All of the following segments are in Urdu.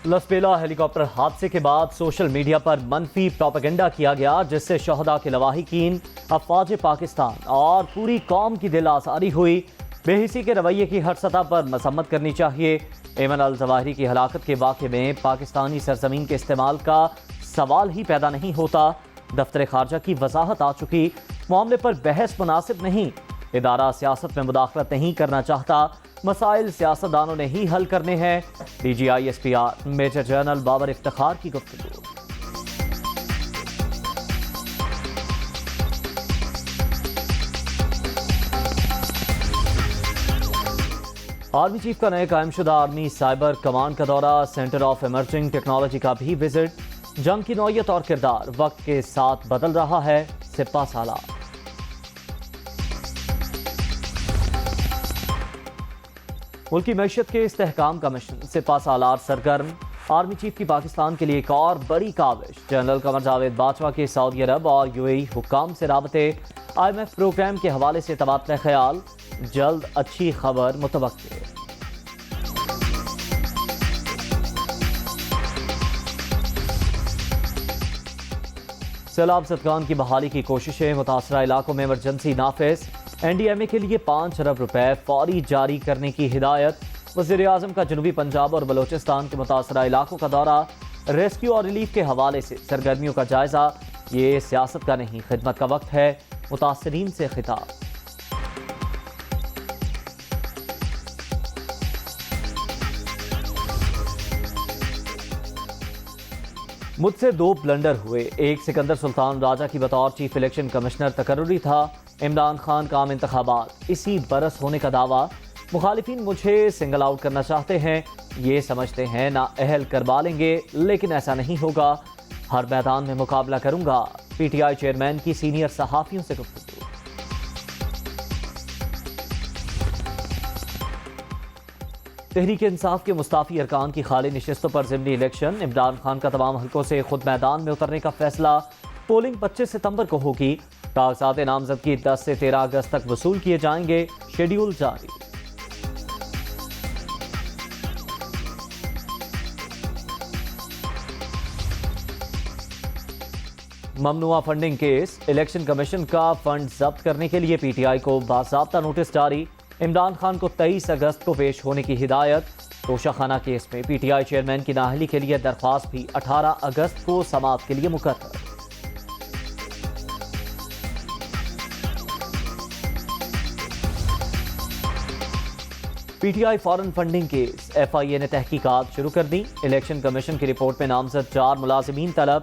لسبیلا ہیلی کاپٹر حادثے کے بعد سوشل میڈیا پر منفی پروپیگنڈا کیا گیا، جس سے شہداء کے لواحقین، افواج پاکستان اور پوری قوم کی دل آزاری ہوئی۔ بے حسی کے رویے کی ہر سطح پر مذمت کرنی چاہیے۔ ایمن الظواہری کی ہلاکت کے واقعے میں پاکستانی سرزمین کے استعمال کا سوال ہی پیدا نہیں ہوتا۔ دفتر خارجہ کی وضاحت آ چکی، معاملے پر بحث مناسب نہیں۔ ادارہ سیاست میں مداخلت نہیں کرنا چاہتا، مسائل سیاستدانوں نے ہی حل کرنے ہیں۔ D G I S P R major general Babar Iftikhar کی گفتگو۔ آرمی چیف کا نئے قائم شدہ آرمی سائبر کمانڈ کا دورہ، سینٹر آف ایمرجنگ ٹیکنالوجی کا بھی وزٹ۔ جنگ کی نوعیت اور کردار وقت کے ساتھ بدل رہا ہے، سپہ سالار۔ ملکی معیشت کے استحکام کا مشن، سپہ سالار سرگرم۔ آرمی چیف کی پاکستان کے لیے ایک اور بڑی کاوش، جنرل قمر جاوید باجوہ کے سعودی عرب اور یو اے ای حکام سے رابطے۔ آئی ایم ایف پروگرام کے حوالے سے تبادلہ خیال، جلد اچھی خبر متوقع۔ سیلاب زدگان کی بحالی کی کوششیں، متاثرہ علاقوں میں ایمرجنسی نافذ۔ این ڈی ایم اے کے لیے 5 ارب روپے فوری جاری کرنے کی ہدایت۔ وزیر اعظم کا جنوبی پنجاب اور بلوچستان کے متاثرہ علاقوں کا دورہ، ریسکیو اور ریلیف کے حوالے سے سرگرمیوں کا جائزہ۔ یہ سیاست کا نہیں، خدمت کا وقت ہے، متاثرین سے خطاب۔ مجھ سے 2 بلنڈر ہوئے، ایک سکندر سلطان راجہ کی بطور چیف الیکشن کمشنر تقرری تھا۔ عمران خان کا عام انتخابات اسی برس ہونے کا دعویٰ۔ مخالفین مجھے سنگل آؤٹ کرنا چاہتے ہیں، یہ سمجھتے ہیں نا اہل کروا لیں گے، لیکن ایسا نہیں ہوگا، ہر میدان میں مقابلہ کروں گا۔ پی ٹی آئی چیئرمین کی سینئر صحافیوں سے گفتگو۔ تحریک انصاف کے مستعفی ارکان کی خالی نشستوں پر ضمنی الیکشن، عمران خان کا تمام حلقوں سے خود میدان میں اترنے کا فیصلہ۔ پولنگ 25 ستمبر کو ہوگی۔ کاغذات نامزدگی 10 سے 13 اگست تک وصول کیے جائیں گے، شیڈیول جاری۔ ممنوعہ فنڈنگ کیس، الیکشن کمیشن کا فنڈ ضبط کرنے کے لیے پی ٹی آئی کو باضابطہ نوٹس جاری۔ عمران خان کو 23 اگست کو پیش ہونے کی ہدایت۔ توشہ خانہ کیس میں پی ٹی آئی چیئرمین کی نااہلی کے لیے درخواست بھی 18 اگست کو سماعت کے لیے مقرر۔ P T I foreign funding case, F I A نے تحقیقات شروع کر دی۔ الیکشن کمیشن کی رپورٹ میں نامزد 4 ملازمین طلب،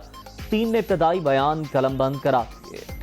3 نے ابتدائی بیان قلم بند کرا دیے۔